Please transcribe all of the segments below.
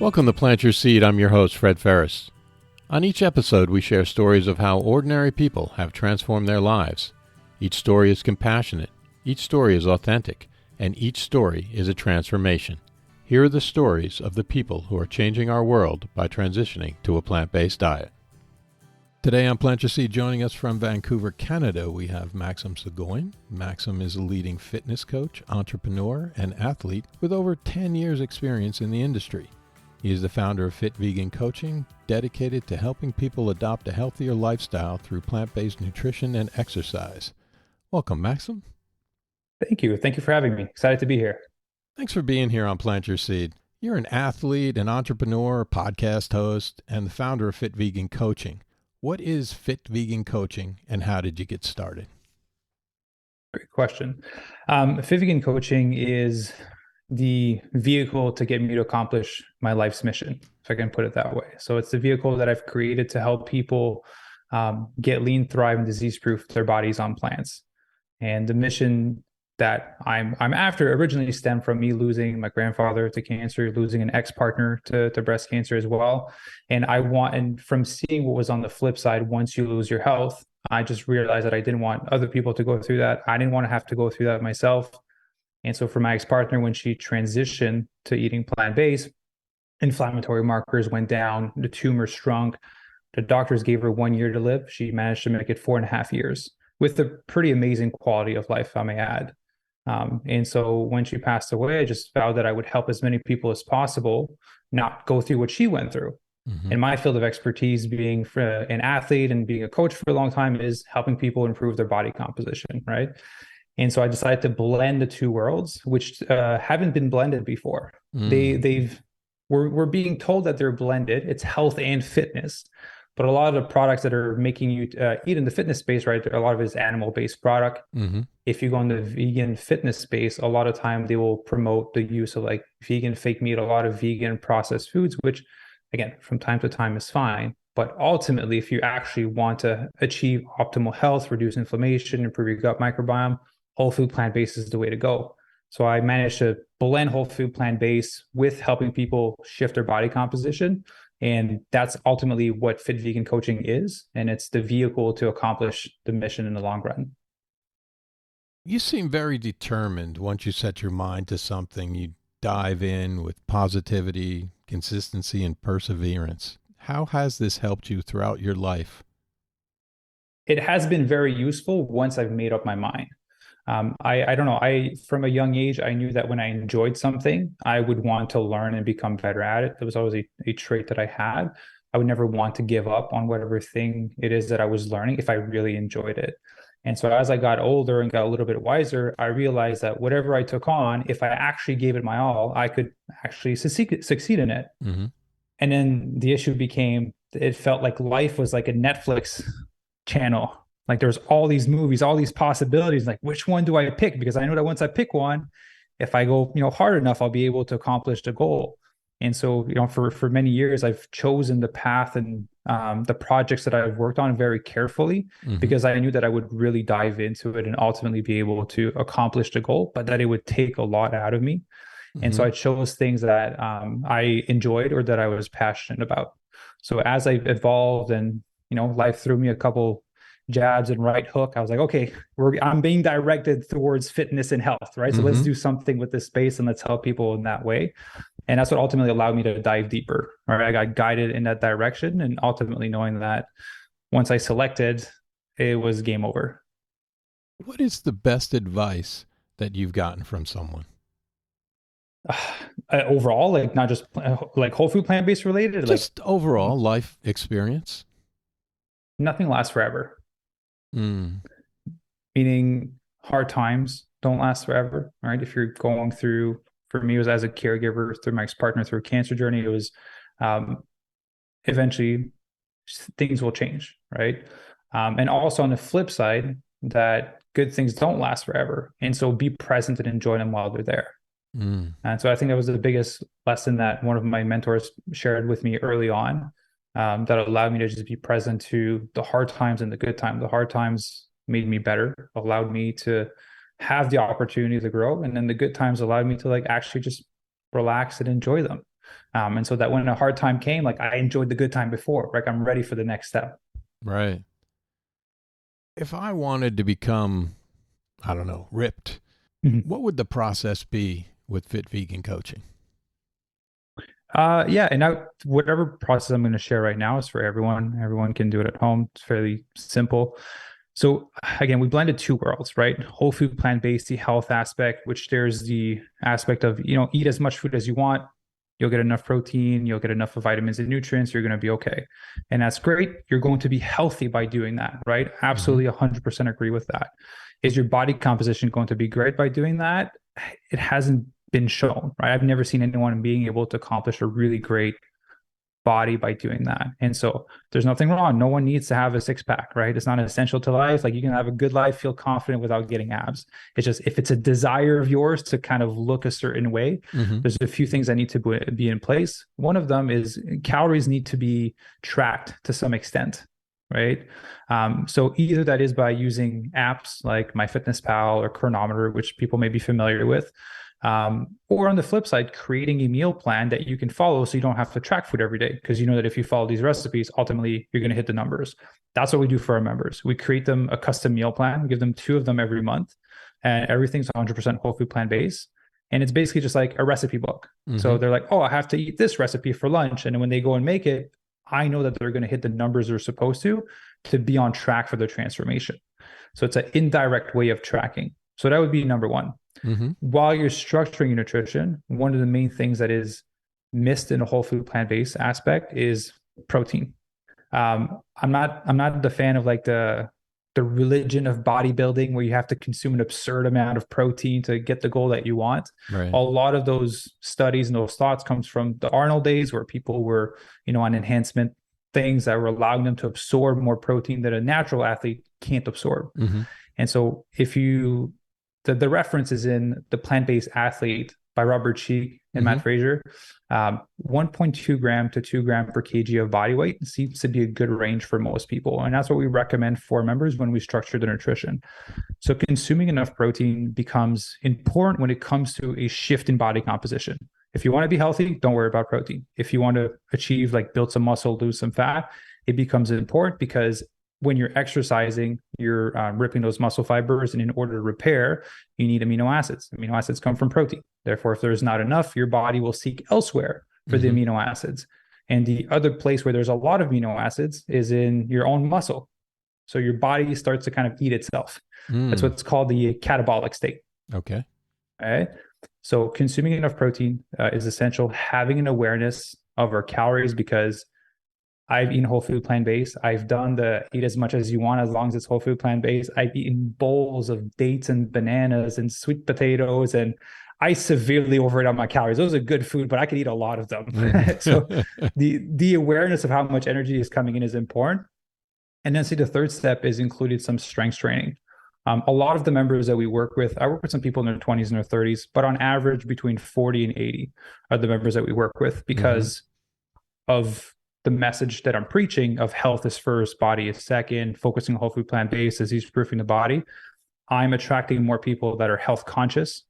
Welcome to Plant Your Seed. I'm your host, Fred Ferris. On each episode, we share stories of how ordinary people have transformed their lives. Each story is compassionate, each story is authentic, and each story is a transformation. Here are the stories of the people who are changing our world by transitioning to a plant-based diet. Today on Plant Your Seed, joining us from Vancouver, Canada, we have Maxime Sigouin. Maxime is a leading fitness coach, entrepreneur, and athlete with over 10 years' experience in the industry. He is the founder of Fit Vegan Coaching, dedicated to helping people adopt a healthier lifestyle through plant-based nutrition and exercise. Welcome, Maxime. Thank you. Thank you for having me. Excited to be here. Thanks for being here on Plant Your Seed. You're an athlete, an entrepreneur, podcast host, and the founder of Fit Vegan Coaching. What is Fit Vegan Coaching, and how did you get started? Great question. Fit Vegan Coaching is the vehicle to get me to accomplish my life's mission, if I can put it that way. So it's the vehicle that I've created to help people get lean, thrive, and disease-proof their bodies on plants. And the mission that I'm after originally stemmed from me losing my grandfather to cancer, losing an ex-partner to breast cancer as well. And from seeing what was on the flip side, once you lose your health, I just realized that I didn't want other people to go through that. I didn't want to have to go through that myself. And so for my ex-partner, when she transitioned to eating plant-based, inflammatory markers went down, the tumor shrunk. The doctors gave her 1 year to live. She managed to make it 4.5 years with a pretty amazing quality of life, I may add. And so when she passed away, I just vowed that I would help as many people as possible not go through what she went through. Mm-hmm. And my field of expertise, being an athlete and being a coach for a long time, is helping people improve their body composition, right? And so I decided to blend the two worlds, which haven't been blended before. We're being told that they're blended. It's health and fitness. But a lot of the products that are making you eat in the fitness space, right, a lot of it is animal-based product. Mm-hmm. If you go in the vegan fitness space, a lot of time they will promote the use of like vegan fake meat, a lot of vegan processed foods, which, again, from time to time is fine. But ultimately, if you actually want to achieve optimal health, reduce inflammation, improve your gut microbiome, whole food plant-based is the way to go. So I managed to blend whole food plant-based with helping people shift their body composition. And that's ultimately what Fit Vegan Coaching is. And it's the vehicle to accomplish the mission in the long run. You seem very determined. Once you set your mind to something, you dive in with positivity, consistency, and perseverance. How has this helped you throughout your life? It has been very useful once I've made up my mind. I don't know. From a young age, I knew that when I enjoyed something, I would want to learn and become better at it. That was always a trait that I had. I would never want to give up on whatever thing it is that I was learning if I really enjoyed it. And so as I got older and got a little bit wiser, I realized that whatever I took on, if I actually gave it my all, I could actually succeed in it. Mm-hmm. And then the issue became, it felt like life was like a Netflix channel. Like there's all these movies, all these possibilities, like which one do I pick? Because I know that once I pick one, if I go, hard enough, I'll be able to accomplish the goal. And so, for many years, I've chosen the path and the projects that I've worked on very carefully, mm-hmm. because I knew that I would really dive into it and ultimately be able to accomplish the goal, but that it would take a lot out of me. Mm-hmm. And so I chose things that I enjoyed or that I was passionate about. So as I evolved and, life threw me a couple jabs and right hook, I was like, okay, I'm being directed towards fitness and health, right? So let's do something with this space and let's help people in that way. And that's what ultimately allowed me to dive deeper, right? I got guided in that direction, and ultimately knowing that once I selected, it was game over. What is the best advice that you've gotten from someone? Overall, like not just like whole food plant-based related? Just overall life experience? Nothing lasts forever. Meaning hard times don't last forever, right? If you're going through, for me, it was as a caregiver through my ex-partner through a cancer journey, it was eventually things will change, right? And also on the flip side, that good things don't last forever. And so be present and enjoy them while they're there. And so I think that was the biggest lesson that one of my mentors shared with me early on, that allowed me to just be present to the hard times and the good times. The hard times made me better, allowed me to have the opportunity to grow. And then the good times allowed me to like actually just relax and enjoy them. And so that when a hard time came, like I enjoyed the good time before, like I'm ready for the next step. Right. If I wanted to become, I don't know, ripped, Mhm. what would the process be with Fit Vegan coaching? Yeah, and now whatever process I'm going to share right now is for everyone. Everyone can do it at home. It's fairly simple. So again, we blended two worlds, right? Whole food, plant-based, the health aspect, which there's the aspect of, eat as much food as you want. You'll get enough protein, you'll get enough of vitamins and nutrients, you're going to be okay. And that's great. You're going to be healthy by doing that, right? Mm-hmm. Absolutely 100% agree with that. Is your body composition going to be great by doing that? It hasn't been shown, right? I've never seen anyone being able to accomplish a really great body by doing that. And so there's nothing wrong. No one needs to have a six pack, right? It's not essential to life. Like you can have a good life, feel confident without getting abs. It's just if it's a desire of yours to kind of look a certain way, Mm-hmm. there's a few things that need to be in place. One of them is calories need to be tracked to some extent. Right. So either that is by using apps like MyFitnessPal or Chronometer, which people may be familiar with, or on the flip side, creating a meal plan that you can follow so you don't have to track food every day because you know that if you follow these recipes, ultimately you're going to hit the numbers. That's what we do for our members. We create them a custom meal plan, we give them 2 of them every month, and everything's 100% whole food plant based. And it's basically just like a recipe book. Mm-hmm. So they're like, oh, I have to eat this recipe for lunch. And when they go and make it, I know that they're going to hit the numbers they're supposed to be on track for their transformation. So it's an indirect way of tracking. So that would be number one. Mm-hmm. While you're structuring your nutrition, one of the main things that is missed in a whole food plant-based aspect is protein. I'm not the fan of like the religion of bodybuilding where you have to consume an absurd amount of protein to get the goal that you want. Right. A lot of those studies and those thoughts comes from the Arnold days where people were, on enhancement things that were allowing them to absorb more protein that a natural athlete can't absorb. Mm-hmm. And so the reference is in The Plant-Based Athlete by Robert Cheek and Mm-hmm. Matt Fraser. 1.2 gram to 2 gram per kg of body weight seems to be a good range for most people. And that's what we recommend for members when we structure the nutrition. So consuming enough protein becomes important when it comes to a shift in body composition. If you want to be healthy, don't worry about protein. If you want to achieve, like build some muscle, lose some fat, it becomes important because when you're exercising, you're ripping those muscle fibers. And in order to repair, you need amino acids. Amino acids come from protein. Therefore, if there's not enough, your body will seek elsewhere for the amino acids. And the other place where there's a lot of amino acids is in your own muscle. So your body starts to kind of eat itself. That's what's called the catabolic state. Okay. All right. So consuming enough protein is essential. Having an awareness of our calories, because I've eaten whole food plant based. I've done the eat as much as you want as long as it's whole food plant based. I've eaten bowls of dates and bananas and sweet potatoes, and I severely overeat on my calories. Those are good food, but I could eat a lot of them. So the awareness of how much energy is coming in is important. And then the third step is included some strength training. A lot of the members that we work with, I work with some people in their 20s and their 30s, but on average between 40 and 80 are the members that we work with because of the message that I'm preaching of health is first, body is second, focusing on whole food plant based, disease proofing the body. I'm attracting more people that are health conscious,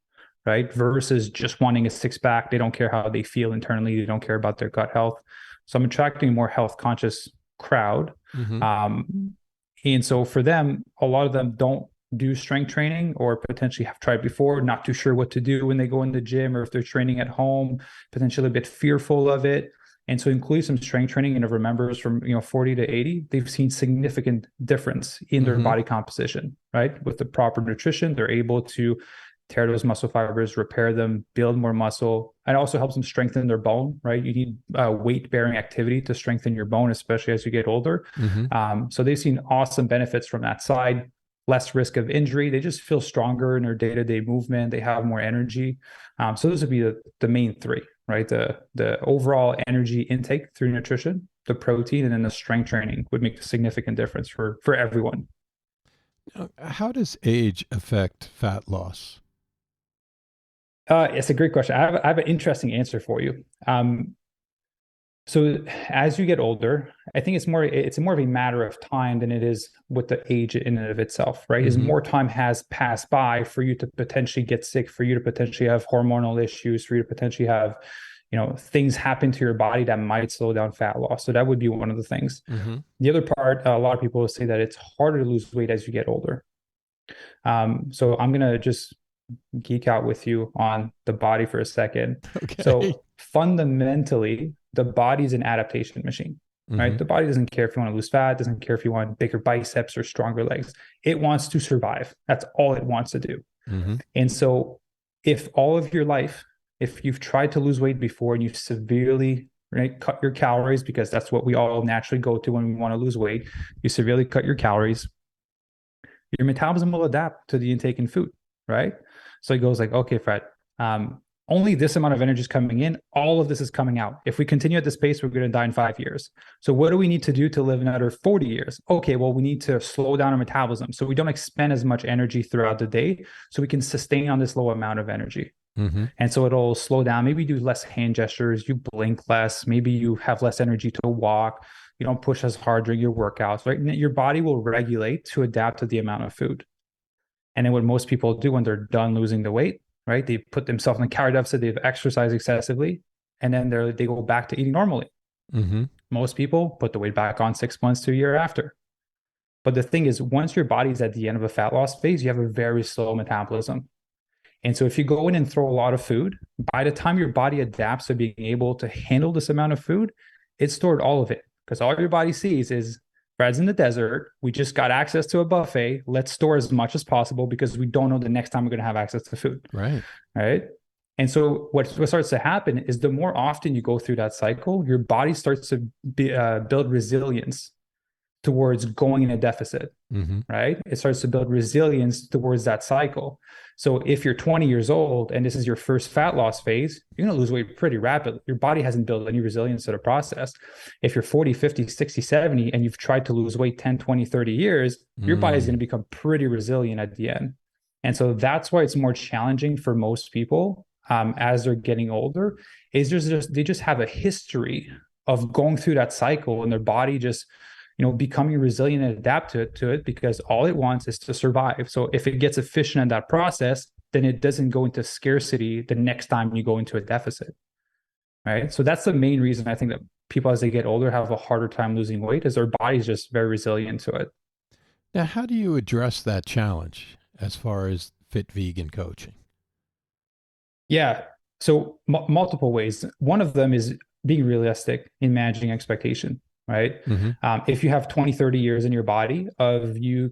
right? Versus just wanting a six pack. They don't care how they feel internally. They don't care about their gut health. So I'm attracting a more health conscious crowd. And so for them, a lot of them don't do strength training or potentially have tried before, not too sure what to do when they go in the gym or if they're training at home, potentially a bit fearful of it. And so including some strength training and of members from 40 to 80, they've seen significant difference in their body composition, right? With the proper nutrition, they're able to tear those muscle fibers, repair them, build more muscle. And it also helps them strengthen their bone, right? You need weight-bearing activity to strengthen your bone, especially as you get older. So they've seen awesome benefits from that side, less risk of injury. They just feel stronger in their day-to-day movement. They have more energy. So those would be the main three, right? The overall energy intake through nutrition, the protein, and then the strength training would make a significant difference for everyone. How does age affect fat loss? It's a great question. I have an interesting answer for you. So as you get older, I think it's more of a matter of time than it is with the age in and of itself, right? As more time has passed by for you to potentially get sick, for you to potentially have hormonal issues, for you to potentially have, things happen to your body that might slow down fat loss. So that would be one of the things. Mm-hmm. The other part, a lot of people will say that it's harder to lose weight as you get older. So I'm going to just geek out with you on the body for a second. Okay. So fundamentally, the body's an adaptation machine, right? Mm-hmm. The body doesn't care if you want to lose fat, doesn't care if you want bigger biceps or stronger legs. It wants to survive. That's all it wants to do. Mm-hmm. And so if all of your life, if you've tried to lose weight before and you've severely cut your calories, because that's what we all naturally go to when we want to lose weight, you severely cut your calories, your metabolism will adapt to the intake in food, right? So it goes like, okay, Fred, only this amount of energy is coming in. All of this is coming out. If we continue at this pace, we're going to die in 5 years. So what do we need to do to live another 40 years? Okay, well, we need to slow down our metabolism so we don't expend as much energy throughout the day so we can sustain on this low amount of energy. Mm-hmm. And so it'll slow down. Maybe you do less hand gestures, you blink less, maybe you have less energy to walk, you don't push as hard during your workouts, right? And your body will regulate to adapt to the amount of food. And then what most people do when they're done losing the weight, right? They put themselves in a calorie deficit, they've exercised excessively, and then they go back to eating normally. Mm-hmm. Most people put the weight back on 6 months to a year after. But the thing is, once your body's at the end of a fat loss phase, you have a very slow metabolism. And so if you go in and throw a lot of food, by the time your body adapts to being able to handle this amount of food, it's stored all of it. Because all your body sees is, Brad's in the desert, we just got access to a buffet, let's store as much as possible because we don't know the next time we're going to have access to food. Right. And so what starts to happen is the more often you go through that cycle, your body starts to build resilience towards going in a deficit, right? It starts to build resilience towards that cycle. So if you're 20 years old and this is your first fat loss phase, you're going to lose weight pretty rapidly. Your body hasn't built any resilience to the process. If you're 40, 50, 60, 70, and you've tried to lose weight 10, 20, 30 years, your body is going to become pretty resilient at the end. And so that's why it's more challenging for most people as they're getting older, is they just have a history of going through that cycle and their body just becoming resilient and adapt to it because all it wants is to survive. So if it gets efficient in that process, then it doesn't go into scarcity the next time you go into a deficit, right? So that's the main reason I think that people as they get older have a harder time losing weight, is their body's just very resilient to it. Now, how do you address that challenge as far as fit vegan coaching? Yeah, so multiple ways. One of them is being realistic in managing expectation. Right. If you have 20, 30 years in your body of you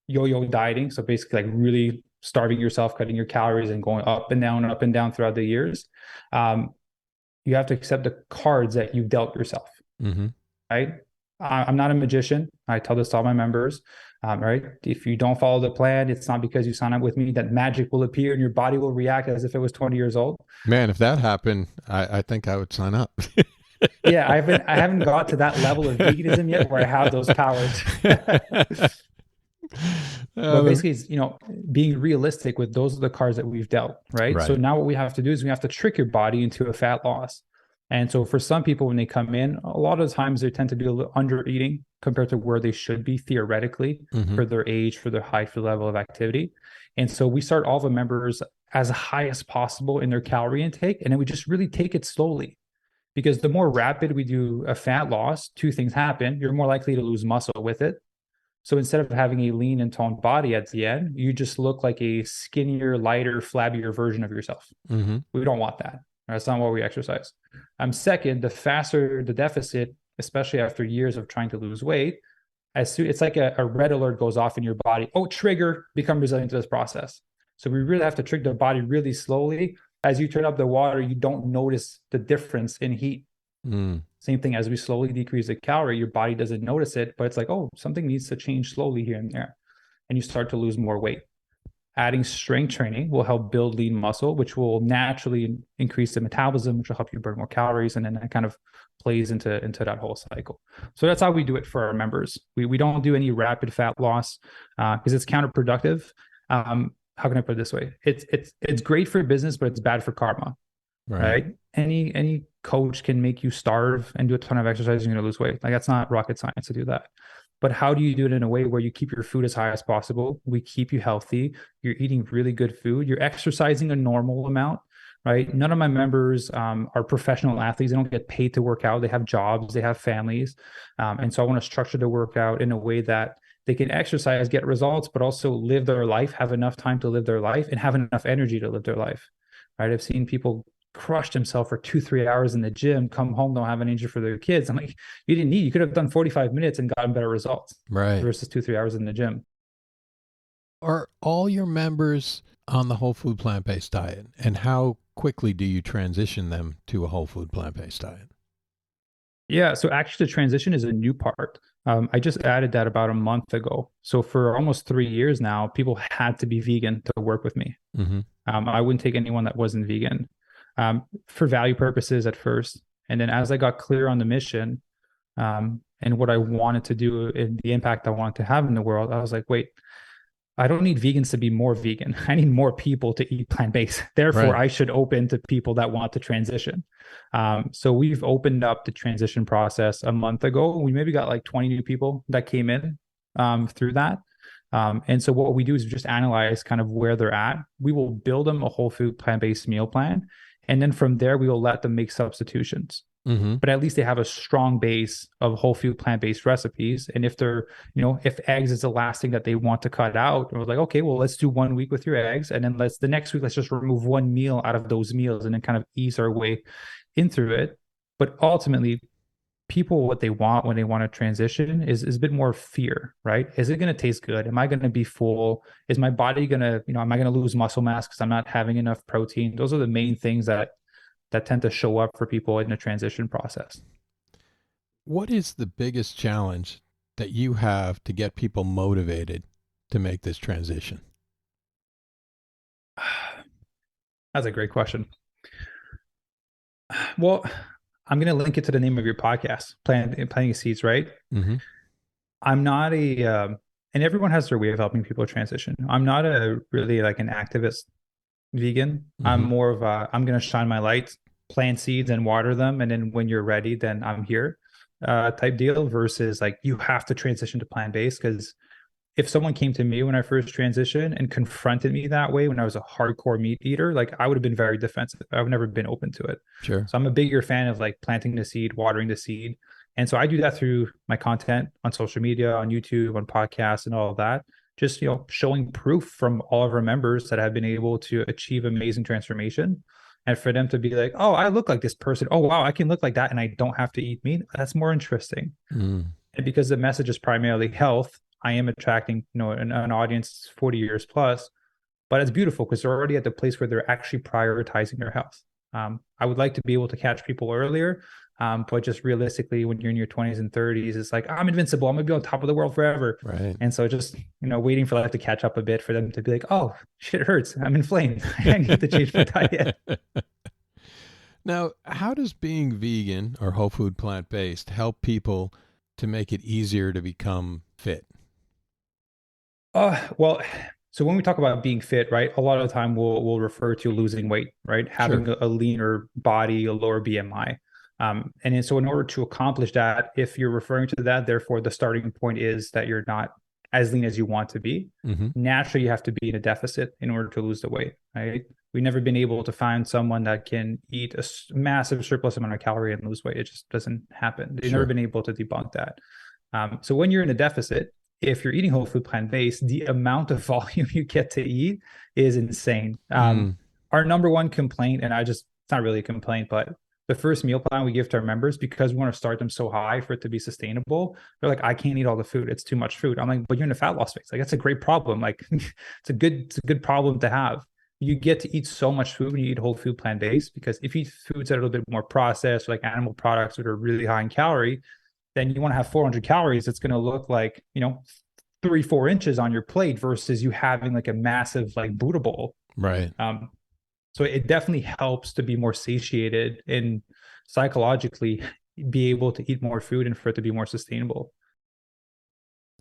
yo-yo dieting, so basically like really starving yourself, cutting your calories and going up and down throughout the years, you have to accept the cards that you've dealt yourself. Right. I'm not a magician. I tell this to all my members. Right. If you don't follow the plan, it's not because you sign up with me that magic will appear and your body will react as if it was 20 years old. Man, if that happened, I think I would sign up. Yeah, I haven't got to that level of veganism yet where I have those powers. But basically, it's, being realistic with those are the cards that we've dealt, right? So now what we have to do is we have to trick your body into a fat loss. And so for some people, when they come in, a lot of times they tend to be a little under eating compared to where they should be theoretically for their age, for their height, for the level of activity. And so we start all the members as high as possible in their calorie intake, and then we just really take it slowly. Because the more rapid we do a fat loss, two things happen. You're more likely to lose muscle with it. So instead of having a lean and toned body at the end, you just look like a skinnier, lighter, flabbier version of yourself. We don't want that. That's not why we exercise. Second, the faster the deficit, especially after years of trying to lose weight, it's like a red alert goes off in your body. Oh, trigger, become resilient to this process. So we really have to trick the body really slowly. As you turn up the water, you don't notice the difference in heat. Same thing as we slowly decrease the calorie, your body doesn't notice it, but it's like, oh, something needs to change slowly here and there. And you start to lose more weight. Adding strength training will help build lean muscle, which will naturally increase the metabolism, which will help you burn more calories. And then that kind of plays into that whole cycle. So that's how we do it for our members. We don't do any rapid fat loss because it's counterproductive. How can I put it this way? It's great for business, but it's bad for karma, right? Any coach can make you starve and do a ton of exercise and you're going to lose weight. Like, that's not rocket science to do that. But how do you do it in a way where you keep your food as high as possible? We keep you healthy. You're eating really good food. You're exercising a normal amount. right? None of my members are professional athletes. They don't get paid to work out. They have jobs, they have families. And so I want to structure the workout in a way that they can exercise, get results, but also live their life, have enough time to live their life, and have enough energy to live their life, right? I've seen people crush themselves for 2-3 hours in the gym, come home, don't have energy for their kids. I'm like, you could have done 45 minutes and gotten better results Right. versus 2-3 hours in the gym. Are all your members on the whole food plant-based diet? And how quickly do you transition them to a whole food plant-based diet? Yeah, so actually the transition is a new part. I just added that about a month ago. So for almost 3 years now, people had to be vegan to work with me. Mm-hmm. I wouldn't take anyone that wasn't vegan for value purposes at first. And then as I got clear on the mission and what I wanted to do and the impact I wanted to have in the world, I was like, wait, I don't need vegans to be more vegan. I need more people to eat plant-based. Therefore, Right. I should open to people that want to transition. So we've opened up the transition process a month ago. We maybe got like 20 new people that came in through that. And so what we do is just analyze kind of where they're at. We will build them a whole food plant-based meal plan. And then from there, we will let them make substitutions. Mm-hmm. But at least they have a strong base of whole food plant-based recipes. And if they're, if eggs is the last thing that they want to cut out, we're like, okay, well, let's do 1 week with your eggs. And then the next week, let's just remove one meal out of those meals and then kind of ease our way in through it. But ultimately, people, what they want when they want to transition is a bit more fear, right? Is it going to taste good? Am I going to be full? Is my body going to, am I going to lose muscle mass because I'm not having enough protein? Those are the main things that tend to show up for people in the transition process. What is the biggest challenge that you have to get people motivated to make this transition? That's a great question. Well, I'm going to link it to the name of your podcast, Planting Seeds, right? Mm-hmm. I'm not and everyone has their way of helping people transition. I'm not really like an activist vegan. Mm-hmm. I'm more of I'm going to shine my light, plant seeds and water them. And then when you're ready, then I'm here type deal versus like you have to transition to plant-based. Because if someone came to me when I first transitioned and confronted me that way when I was a hardcore meat eater, like I would have been very defensive. I've never been open to it. Sure. So I'm a bigger fan of like planting the seed, watering the seed. And so I do that through my content on social media, on YouTube, on podcasts and all of that. Just, showing proof from all of our members that have been able to achieve amazing transformation. And for them to be like, oh, I look like this person. Oh, wow, I can look like that and I don't have to eat meat. That's more interesting. Mm. And because the message is primarily health, I am attracting, an audience 40 years plus, but it's beautiful because they're already at the place where they're actually prioritizing their health. I would like to be able to catch people earlier, but just realistically, when you're in your 20s and 30s, it's like, I'm invincible. I'm going to be on top of the world forever. Right. And so just, waiting for life to catch up a bit for them to be like, oh, shit hurts. I'm inflamed. I need to change my diet. Now, how does being vegan or whole food plant-based help people to make it easier to become fit? Well, so when we talk about being fit, right, a lot of the time we'll refer to losing weight, right? Having Sure. a leaner body, a lower BMI. And then, so in order to accomplish that, if you're referring to that, therefore the starting point is that you're not as lean as you want to be. Mm-hmm. Naturally, you have to be in a deficit in order to lose the weight, right? We've never been able to find someone that can eat a massive surplus amount of calorie and lose weight. It just doesn't happen. They've never been able to debunk that. So when you're in a deficit, if you're eating whole food plant-based, the amount of volume you get to eat is insane. Our number one complaint, and it's not really a complaint, but the first meal plan we give to our members, because we want to start them so high for it to be sustainable, they're like, I can't eat all the food. It's too much food. I'm like, but you're in a fat loss phase. Like, that's a great problem. Like, it's a good problem to have. You get to eat so much food when you eat whole food plant-based, because if you eat foods that are a little bit more processed, like animal products that are really high in calorie, then you want to have 400 calories. It's going to look like, 3-4 inches on your plate versus you having like a massive like Buddha bowl. Right. So it definitely helps to be more satiated and psychologically be able to eat more food and for it to be more sustainable.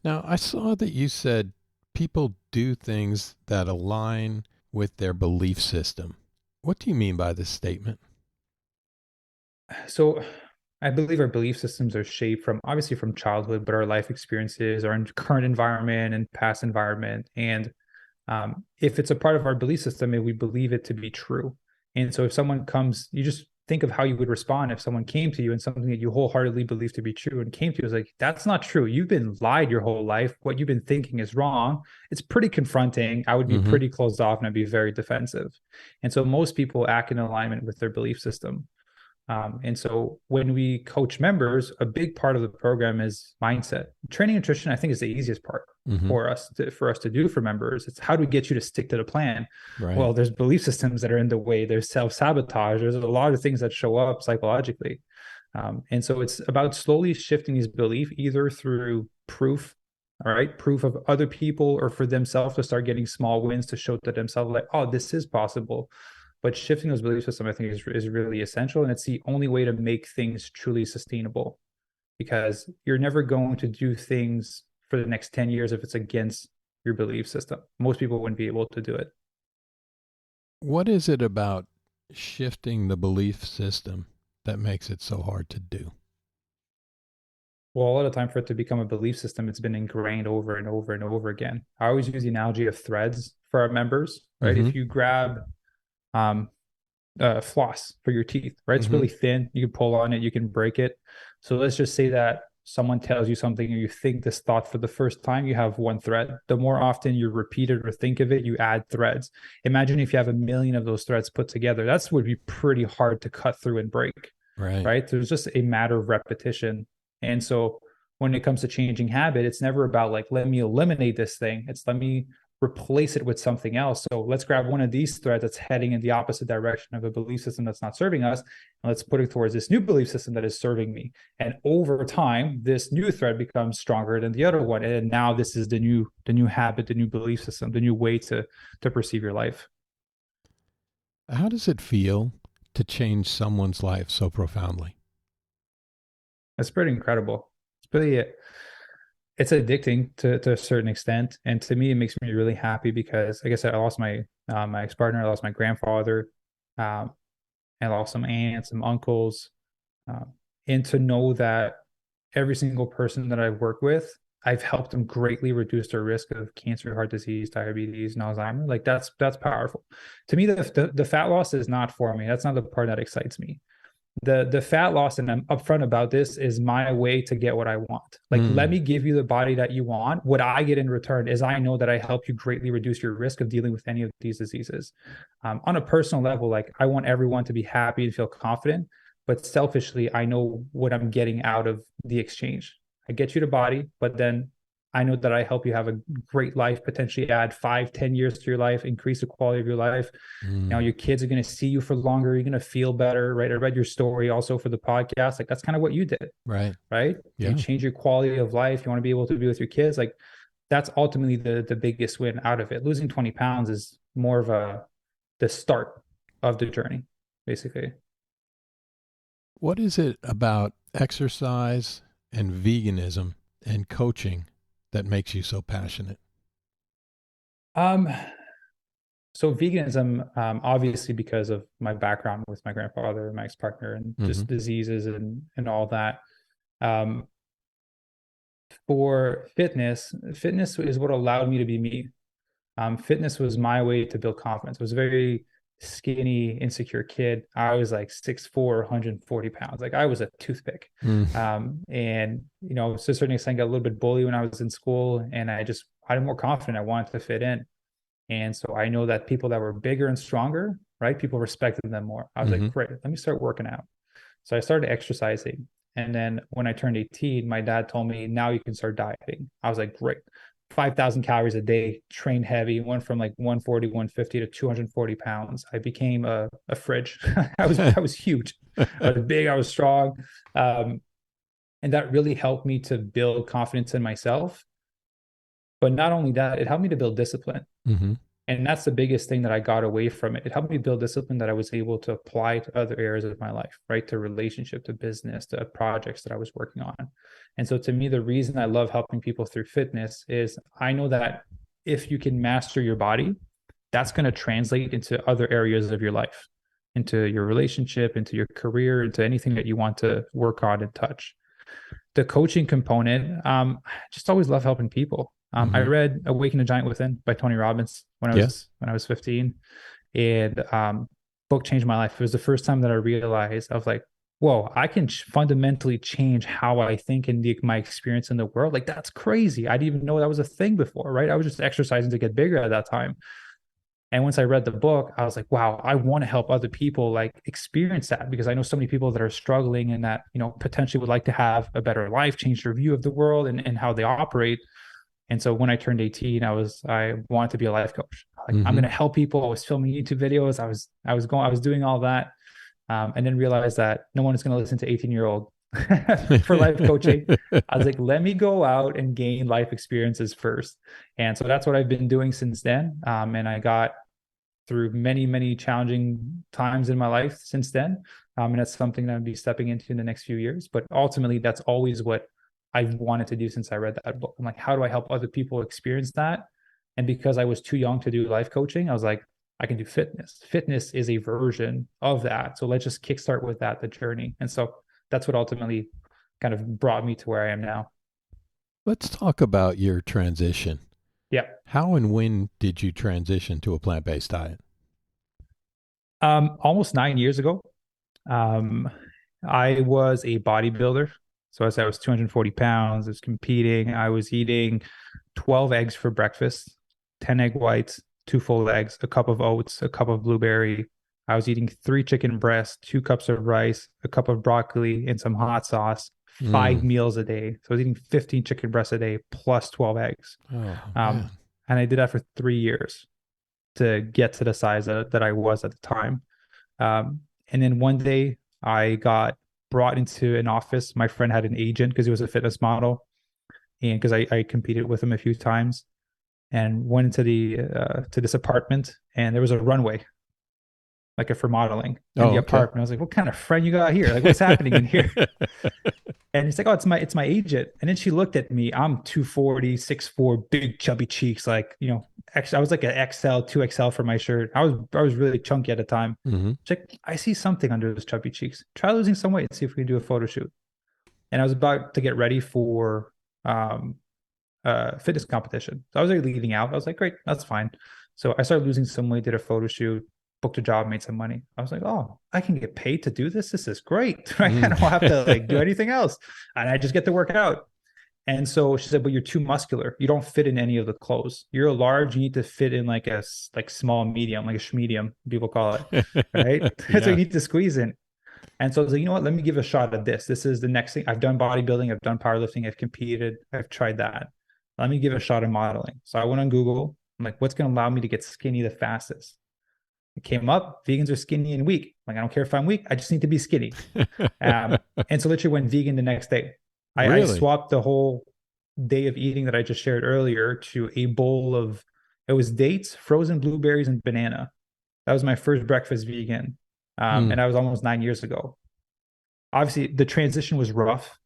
Now, I saw that you said people do things that align with their belief system. What do you mean by this statement? So I believe our belief systems are shaped obviously from childhood, but our life experiences, our current environment and past environment. And if it's a part of our belief system and we believe it to be true, And so if someone comes, you just think of how you would respond if someone came to you and something that you wholeheartedly believe to be true and came to you is like, that's not true. You've been lied your whole life. What you've been thinking is wrong. It's pretty confronting. I would be Mm-hmm. pretty closed off and I'd be very defensive. And so most people act in alignment with their belief system. And so when we coach members, a big part of the program is mindset. Training nutrition, I think, is the easiest part Mm-hmm. for us to do for members. It's how do we get you to stick to the plan? Right. Well, there's belief systems that are in the way. There's self-sabotage. There's a lot of things that show up psychologically. And so it's about slowly shifting these beliefs either through proof, all right, proof of other people or for themselves to start getting small wins to show to themselves like, oh, this is possible. But shifting those belief systems, I think, is really essential. And it's the only way to make things truly sustainable because you're never going to do things for the next 10 years if it's against your belief system. Most people wouldn't be able to do it. What is it about shifting the belief system that makes it so hard to do? Well, a lot of time for it to become a belief system, it's been ingrained over and over and over again. I always use the analogy of threads for our members, right? Mm-hmm. If you grab floss for your teeth, right? It's Mm-hmm. really thin. You can pull on it, you can break it. So let's just say that someone tells you something and you think this thought for the first time, you have one thread. The more often you repeat it or think of it, you add threads. Imagine if you have a million of those threads put together. That's would be pretty hard to cut through and break, right? There's just a matter of repetition. And so when it comes to changing habit, it's never about like, let me eliminate this thing. It's let me replace it with something else. So let's grab one of these threads that's heading in the opposite direction of a belief system that's not serving us, and let's put it towards this new belief system that is serving me. And over time, this new thread becomes stronger than the other one. And now this is the new habit, the new belief system, the new way to perceive your life. How does it feel to change someone's life so profoundly? It's pretty incredible. It's addicting to a certain extent. And to me, it makes me really happy because, like I said, I lost my ex-partner, I lost my grandfather, I lost some aunts, some uncles. And to know that every single person that I've worked with, I've helped them greatly reduce their risk of cancer, heart disease, diabetes, and Alzheimer's. Like that's powerful. To me, the fat loss is not for me. That's not the part that excites me. The fat loss, and I'm upfront about this, is my way to get what I want. Like, let me give you the body that you want. What I get in return is I know that I help you greatly reduce your risk of dealing with any of these diseases. On a personal level, like I want everyone to be happy and feel confident, but selfishly, I know what I'm getting out of the exchange. I get you the body, but then I know that I help you have a great life, potentially add 5, 10 years to your life, increase the quality of your life. Now your kids are going to see you for longer. You're going to feel better, right? I read your story also for the podcast. Like that's kind of what you did, Right. Yeah. You change your quality of life. You want to be able to be with your kids. Like that's ultimately the biggest win out of it. Losing 20 pounds is more of the start of the journey, basically. What is it about exercise and veganism and coaching that makes you so passionate? So veganism, obviously because of my background with my grandfather, my ex-partner, and just diseases and all that. For fitness is what allowed me to be me. Fitness was my way to build confidence. I was a very skinny, insecure kid. I was like 6'4", 140 pounds. Like I was a toothpick. And, to a certain extent, I got a little bit bullied when I was in school, and I was more confident. I wanted to fit in. And so I know that people that were bigger and stronger, right? People respected them more. I was like, great, let me start working out. So I started exercising. And then when I turned 18, my dad told me, now you can start dieting. I was like, great. 5,000 calories a day, trained heavy, went from like 140, 150 to 240 pounds. I became a fridge. I was huge. I was big, I was strong. And that really helped me to build confidence in myself. But not only that, it helped me to build discipline. And that's the biggest thing that I got away from it. It helped me build discipline that I was able to apply to other areas of my life, right? To relationship, to business, to projects that I was working on. And so to me, the reason I love helping people through fitness is I know that if you can master your body, that's going to translate into other areas of your life, into your relationship, into your career, into anything that you want to work on and touch. The coaching component, I just always love helping people. I read Awaken the Giant Within by Tony Robbins when I was 15. And book changed my life. It was the first time that I realized of like, whoa, I can fundamentally change how I think and my experience in the world. Like, that's crazy. I didn't even know that was a thing before, right? I was just exercising to get bigger at that time. And once I read the book, I was like, wow, I want to help other people like experience that, because I know so many people that are struggling and that, potentially would like to have a better life, change their view of the world and how they operate. And so when I turned 18, I wanted to be a life coach. Like, I'm going to help people. I was filming YouTube videos. I was doing all that. And then realized that no one is going to listen to 18-year-old for life coaching. I was like, let me go out and gain life experiences first. And so that's what I've been doing since then. And I got through many, many challenging times in my life since then. And that's something that I'll be stepping into in the next few years. But ultimately, that's always what I've wanted to do since I read that book. I'm like, how do I help other people experience that? And because I was too young to do life coaching, I was like, I can do fitness. Fitness is a version of that. So let's just kickstart with that, the journey. And so that's what ultimately kind of brought me to where I am now. Let's talk about your transition. Yeah. How and when did you transition to a plant-based diet? Almost 9 years ago. I was a bodybuilder. So as I was 240 pounds, I was competing. I was eating 12 eggs for breakfast, 10 egg whites, 2 full eggs, a cup of oats, a cup of blueberry. I was eating 3 chicken breasts, 2 cups of rice, a cup of broccoli, and some hot sauce, 5 meals a day. So I was eating 15 chicken breasts a day plus 12 eggs. And I did that for 3 years to get to the size that I was at the time. And then one day I got brought into an office. My friend had an agent because he was a fitness model, and because I competed with him a few times, and went into to this apartment, and there was a runway, like for modeling in the apartment. I was like, "What kind of friend you got here? Like, what's happening in here?" And he's like, "Oh, it's my agent." And then she looked at me. I'm 240, 6'4", big chubby cheeks, like I was like an XL, 2XL for my shirt. I was really chunky at the time. Mm-hmm. She's like, I see something under those chubby cheeks. Try losing some weight and see if we can do a photo shoot. And I was about to get ready for fitness competition. So I was already leading out. I was like, great, that's fine. So I started losing some weight, did a photo shoot, booked a job, made some money. I was like, oh, I can get paid to do this. This is great. Right? I don't have to like do anything else. And I just get to work out. And so she said, but you're too muscular. You don't fit in any of the clothes. You're a large. You need to fit in like a small medium, like a schmedium, people call it. Right. Yeah. So you need to squeeze in. And so I was like, you know what? Let me give a shot at this. This is the next thing. I've done bodybuilding. I've done powerlifting. I've competed. I've tried that. Let me give a shot at modeling. So I went on Google. I'm like, what's going to allow me to get skinny the fastest? It came up, vegans are skinny and weak. Like, I don't care if I'm weak. I just need to be skinny. And so literally went vegan the next day. I swapped the whole day of eating that I just shared earlier to a bowl of, it was dates, frozen blueberries, and banana. That was my first breakfast vegan. And that was almost 9 years ago. Obviously, the transition was rough.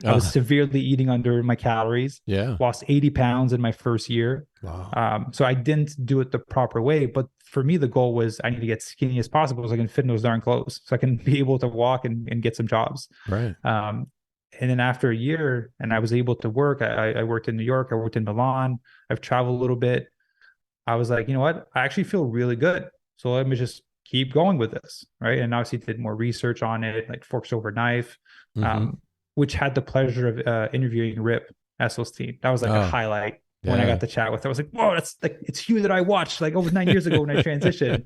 I was severely eating under my calories. Yeah. Lost 80 pounds in my first year. Wow. So I didn't do it the proper way. But for me, the goal was I need to get skinny as possible so I can fit in those darn clothes. So I can be able to walk and get some jobs. Right. And then after a year, and I was able to work, I worked in New York, I worked in Milan, I've traveled a little bit. I was like, you know what? I actually feel really good. So let me just keep going with this. Right. And obviously did more research on it, like Forks Over Knife, which had the pleasure of interviewing Rip Esselstyn. That was like a highlight when I got to chat with her. I was like, whoa, that's like, it's you that I watched like over 9 years ago when I transitioned.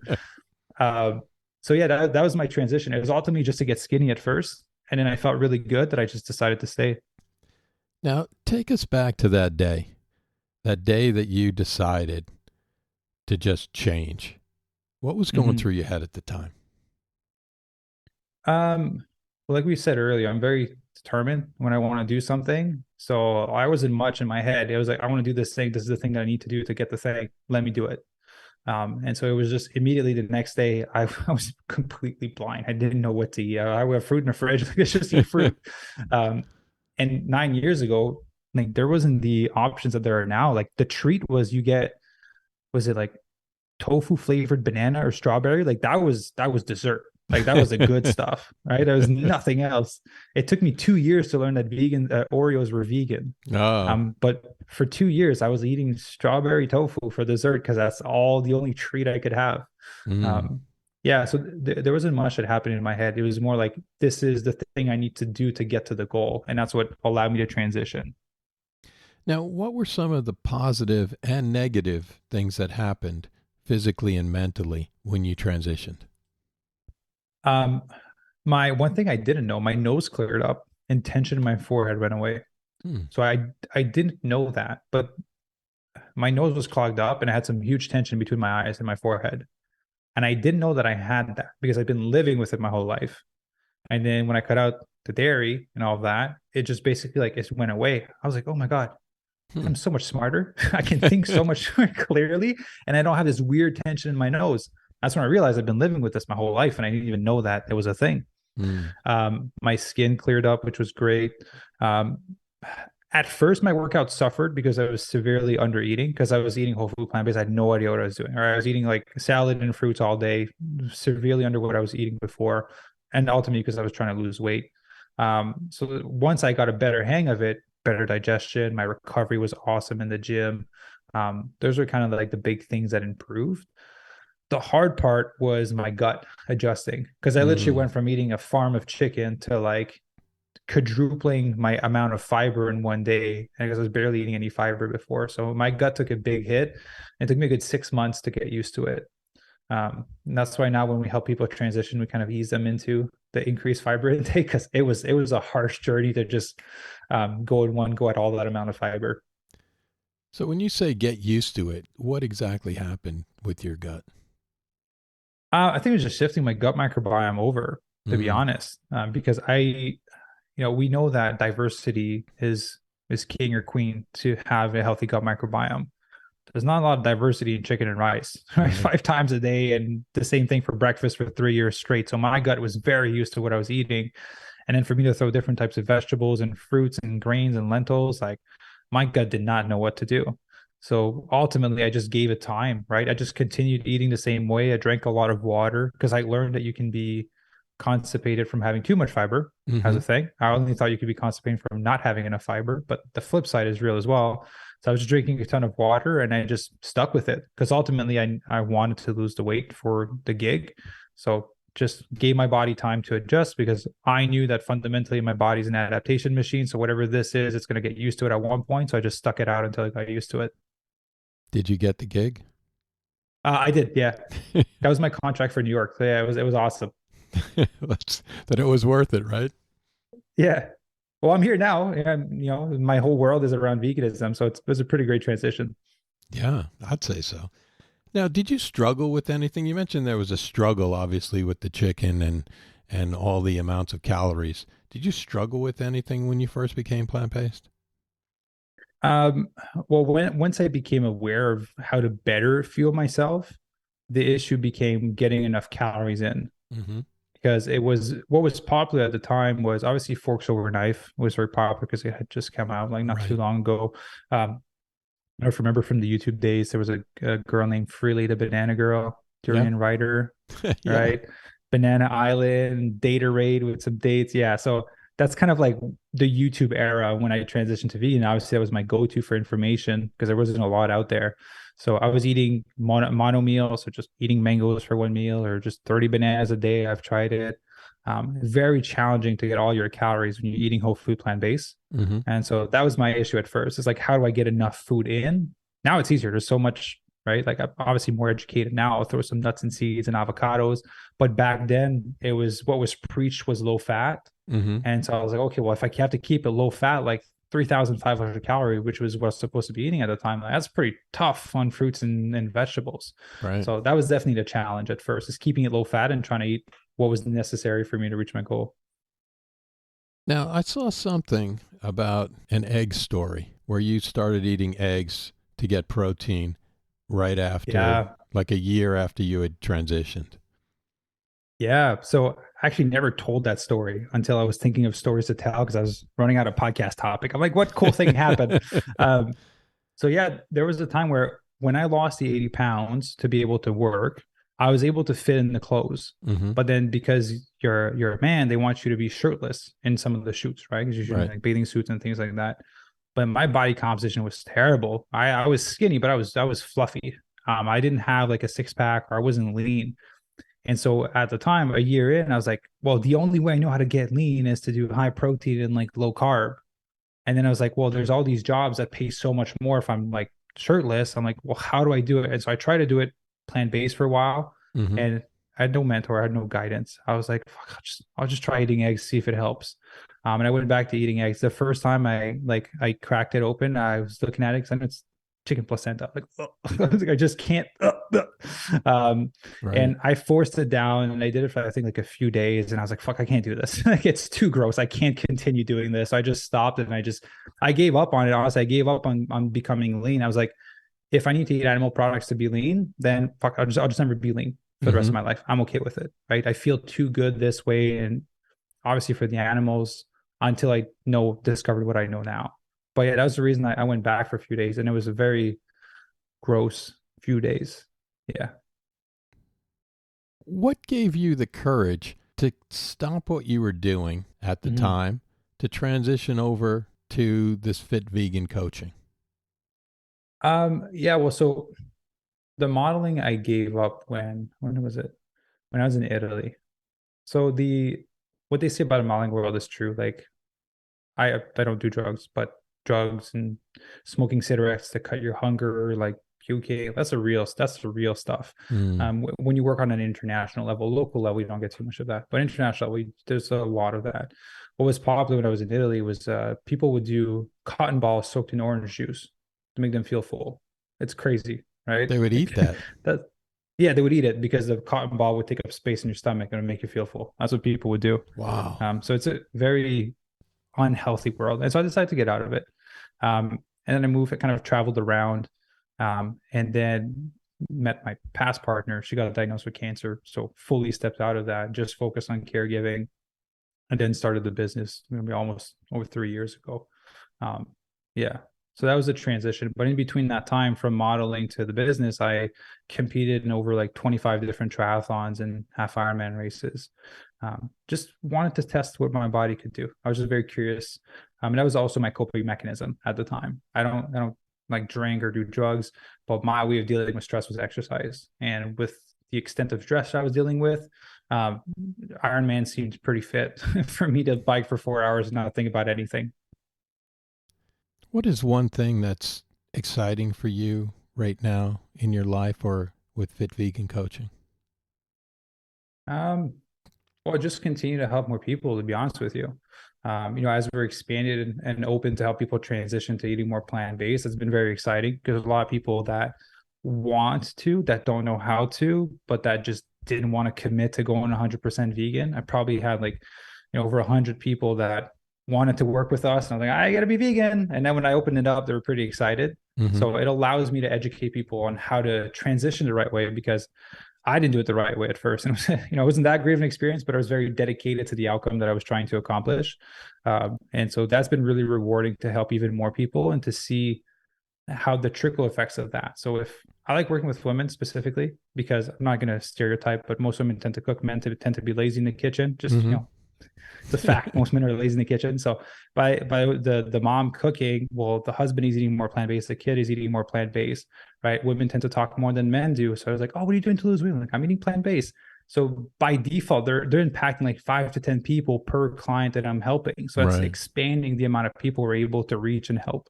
So yeah, that was my transition. It was ultimately just to get skinny at first. And then I felt really good that I just decided to stay. Now, take us back to that day that you decided to just change. What was going through your head at the time? Well, like we said earlier, I'm very determined when I want to do something. So I wasn't much in my head. It was like, I want to do this thing. This is the thing that I need to do to get the thing. Let me do it. And so it was just immediately the next day, I was completely blind. I didn't know what to eat. I would have fruit in the fridge. Let's just eat fruit. And 9 years ago, like there wasn't the options that there are now. Like the treat was was it like tofu flavored banana or strawberry? Like that was dessert. Like that was the good stuff, right? There was nothing else. It took me 2 years to learn that vegan Oreos were vegan. But for 2 years, I was eating strawberry tofu for dessert because that's the only treat I could have. Yeah, so there wasn't much that happened in my head. It was more like, this is the thing I need to do to get to the goal. And that's what allowed me to transition. Now, what were some of the positive and negative things that happened physically and mentally when you transitioned? Um, my one thing I didn't know, my nose cleared up and tension in my forehead went away. Hmm. So I didn't know that, but my nose was clogged up and I had some huge tension between my eyes and my forehead. And I didn't know that I had that because I've been living with it my whole life. And then when I cut out the dairy and all of that, it just basically like it went away. I was like, oh my God, Hmm. I'm so much smarter. I can think so much more clearly. And I don't have this weird tension in my nose. That's when I realized I've been living with this my whole life and I didn't even know that it was a thing. Hmm. My skin cleared up, which was great. Um, at first, my workout suffered because I was severely under eating because I was eating whole food plant based. I had no idea what I was doing. Or I was eating like salad and fruits all day, severely under what I was eating before, and ultimately because I was trying to lose weight. So once I got a better hang of it, better digestion, my recovery was awesome in the gym. Those are kind of like the big things that improved. The hard part was my gut adjusting because I literally Hmm. went from eating a farm of chicken to like quadrupling my amount of fiber in one day because I was barely eating any fiber before. So my gut took a big hit. It took me a good 6 months to get used to it. And that's why now when we help people transition, we kind of ease them into the increased fiber intake because it was a harsh journey to just go in one go at all that amount of fiber. So, when you say get used to it, what exactly happened with your gut? I think it was just shifting my gut microbiome over, to be Mm. honest, because we know that diversity is king or queen to have a healthy gut microbiome. There's not a lot of diversity in chicken and rice, right? Right. 5 times a day, and the same thing for breakfast for 3 years straight. So my gut was very used to what I was eating, and then for me to throw different types of vegetables and fruits and grains and lentils, like my gut did not know what to do. So ultimately, I just gave it time, right? I just continued eating the same way. I drank a lot of water because I learned that you can be constipated from having too much fiber as Mm-hmm. a thing. I only thought you could be constipated from not having enough fiber, but the flip side is real as well. So I was drinking a ton of water and I just stuck with it because ultimately I wanted to lose the weight for the gig. So just gave my body time to adjust because I knew that fundamentally my body's an adaptation machine. So whatever this is, it's going to get used to it at one point. So I just stuck it out until I got used to it. Did you get the gig? I did, yeah. That was my contract for New York. So yeah, it was awesome. That it was worth it, right? Yeah. Well, I'm here now, and my whole world is around veganism, so it was a pretty great transition. Yeah, I'd say so. Now, did you struggle with anything? You mentioned there was a struggle, obviously, with the chicken and all the amounts of calories. Did you struggle with anything when you first became plant based? Um, well, once I became aware of how to better fuel myself, the issue became getting enough calories in Mm-hmm. because it was what was popular at the time was obviously forks over knife was very popular because it had just come out like not too Right. long ago. I don't remember from the YouTube days there was a girl named Freely the Banana Girl, Yeah. Durian Rider, Yeah. right? Banana Island, Data Raid with some dates. Yeah. So that's kind of like the YouTube era when I transitioned to vegan. Obviously, that was my go-to for information because there wasn't a lot out there. So I was eating mono meal, so just eating mangoes for one meal or just 30 bananas a day. I've tried it. Very challenging to get all your calories when you're eating whole food plant based. Mm-hmm. And so that was my issue at first. It's like, how do I get enough food in? Now it's easier. There's so much, right? Like I'm obviously more educated now. I'll throw some nuts and seeds and avocados. But back then, it was what was preached was low fat. Mm-hmm. And so I was like, okay, well, if I have to keep it low fat, like 3,500 calorie, which was what I was supposed to be eating at the time, like, that's pretty tough on fruits and vegetables. Right. So that was definitely the challenge at first, is keeping it low fat and trying to eat what was necessary for me to reach my goal. Now, I saw something about an egg story where you started eating eggs to get protein right after, Yeah. like a year after you had transitioned. Yeah. So I actually never told that story until I was thinking of stories to tell because I was running out of podcast topic. I'm like, what cool thing happened? Um, so yeah, there was a time where when I lost the 80 pounds to be able to work, I was able to fit in the clothes. Mm-hmm. But then because you're a man, they want you to be shirtless in some of the shoots, right? Because you're shooting Right. like bathing suits and things like that. But my body composition was terrible. I was skinny, but I was fluffy. I didn't have like a six pack or I wasn't lean. And so at the time, a year in, I was like, well, the only way I know how to get lean is to do high protein and like low carb. And then I was like, well, there's all these jobs that pay so much more if I'm like shirtless. I'm like, well, how do I do it? And so I tried to do it plant-based for a while, Mm-hmm. and I had no mentor, I had no guidance. I was like, fuck, I'll just try eating eggs, see if it helps. And I went back to eating eggs. The first time I cracked it open, I was looking at it because it's chicken placenta. Like, I was like, I just can't. Um, Right. and I forced it down, and I did it for I think like a few days, and I was like, fuck, I can't do this. Like, it's too gross. I can't continue doing this. So I just stopped, and I gave up on it. Honestly, I gave up on becoming lean. I was like, if I need to eat animal products to be lean, then fuck, I'll just never be lean for the rest Mm-hmm. of my life. I'm okay with it. Right. I feel too good this way. And obviously for the animals until I discovered what I know now. But yeah, that was the reason I went back for a few days, and it was a very gross few days. Yeah. What gave you the courage to stop what you were doing at the Mhm. time to transition over to this fit vegan coaching? Yeah, well, so the modeling I gave up when was it? When I was in Italy. So the what they say about the modeling world is true. Like I don't do drugs, but drugs and smoking cigarettes to cut your hunger, like puking, that's the real stuff. Mm. When you work on an international level, local level, you don't get too much of that, but international level, there's a lot of that. What was popular when I was in Italy was people would do cotton balls soaked in orange juice to make them feel full. It's crazy, right? They would eat Like that. that. Yeah, they would eat it because the cotton ball would take up space in your stomach and make you feel full. That's what people would do. Wow. So it's a very unhealthy world. And so I decided to get out of it. And then I moved, I kind of traveled around, and then met my past partner. She got diagnosed with cancer. So fully stepped out of that, just focused on caregiving, and then started the business maybe almost over 3 years ago. Um, yeah. So that was a transition. But in between that time from modeling to the business, I competed in over like 25 different triathlons and half Ironman races. Just wanted to test what my body could do. I was just very curious. And that was also my coping mechanism at the time. I don't like drink or do drugs, but my way of dealing with stress was exercise. And with the extent of stress I was dealing with, um, Ironman seemed pretty fit for me to bike for 4 hours and not think about anything. What is one thing that's exciting for you right now in your life or with fit vegan coaching? Um, well, just continue to help more people, to be honest with you. As we're expanded and open to help people transition to eating more plant-based, it's been very exciting because a lot of people that want to, that don't know how to, but that just didn't want to commit to going 100% vegan. I probably had like, over 100 people that wanted to work with us. And I'm like, I got to be vegan. And then when I opened it up, they were pretty excited. Mm-hmm. So it allows me to educate people on how to transition the right way because I didn't do it the right way at first. And it was, it wasn't that great of an experience, but I was very dedicated to the outcome that I was trying to accomplish. And so that's been really rewarding to help even more people and to see how the trickle effects of that. So if I like working with women specifically, because I'm not going to stereotype, but most women tend to cook, men tend to be lazy in the kitchen. Just, Mm-hmm. it's a fact. Most men are lazy in the kitchen. So by the mom cooking, well, the husband is eating more plant based, the kid is eating more plant based, right? Women tend to talk more than men do. So I was like, oh, what are you doing to lose weight? I'm like, I'm eating plant based. So by default, they're impacting like 5 to 10 people per client that I'm helping. So that's Right. expanding the amount of people we're able to reach and help.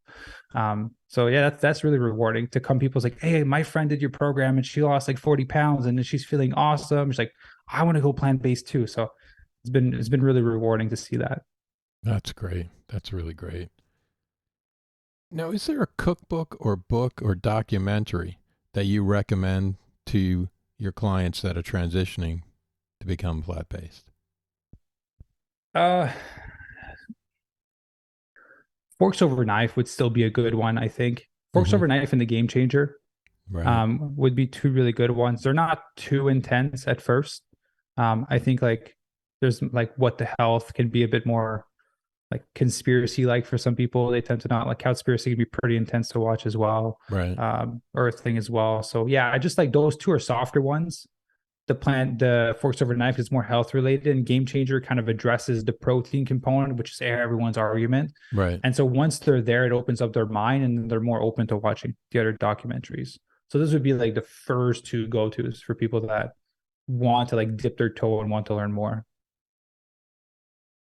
So yeah, that's really rewarding to come. People's like, hey, my friend did your program and she lost like 40 pounds and she's feeling awesome. She's like, I want to go plant based too. So it's been really rewarding to see that. That's great. That's really great. Now, is there a cookbook or book or documentary that you recommend to your clients that are transitioning to become plant based? Uh, Forks Over Knife would still be a good one, I think. Forks Mm-hmm. Over Knife and The Game Changer Right. would be two really good ones. They're not too intense at first. I think like there's like What the Health can be a bit more like conspiracy like for some people. They tend to not like Cowspiracy can be pretty intense to watch as well. Right. Earth Thing as well. So yeah, I just like those two are softer ones. The Forks Over Knife is more health related, and Game Changer kind of addresses the protein component, which is everyone's argument. Right. And so once they're there, it opens up their mind and they're more open to watching the other documentaries. So this would be like the first two go-tos for people that want to like dip their toe and want to learn more.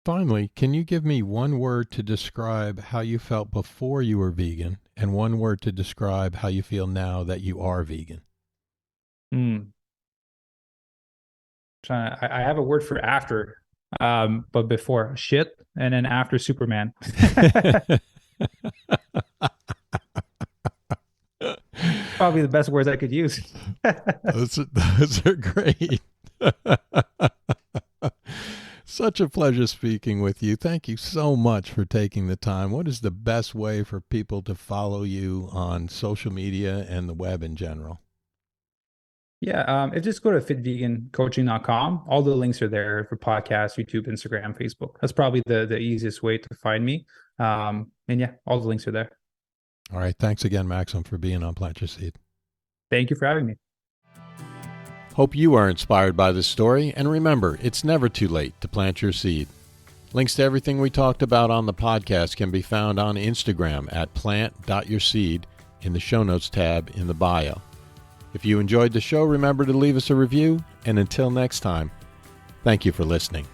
Finally, can you give me one word to describe how you felt before you were vegan and one word to describe how you feel now that you are vegan? Mm. I have a word for after, but before shit, and then after Superman. Probably the best words I could use. Those are great. Such a pleasure speaking with you. Thank you so much for taking the time. What is the best way for people to follow you on social media and the web in general? Yeah, if just go to fitvegancoaching.com, all the links are there for podcasts, YouTube, Instagram, Facebook. That's probably the easiest way to find me. And yeah, all the links are there. All right. Thanks again, Maxim, for being on Plant Your Seed. Thank you for having me. Hope you are inspired by this story, and remember, it's never too late to plant your seed. Links to everything we talked about on the podcast can be found on Instagram at plant.yourseed in the show notes tab in the bio. If you enjoyed the show, remember to leave us a review, and until next time, thank you for listening.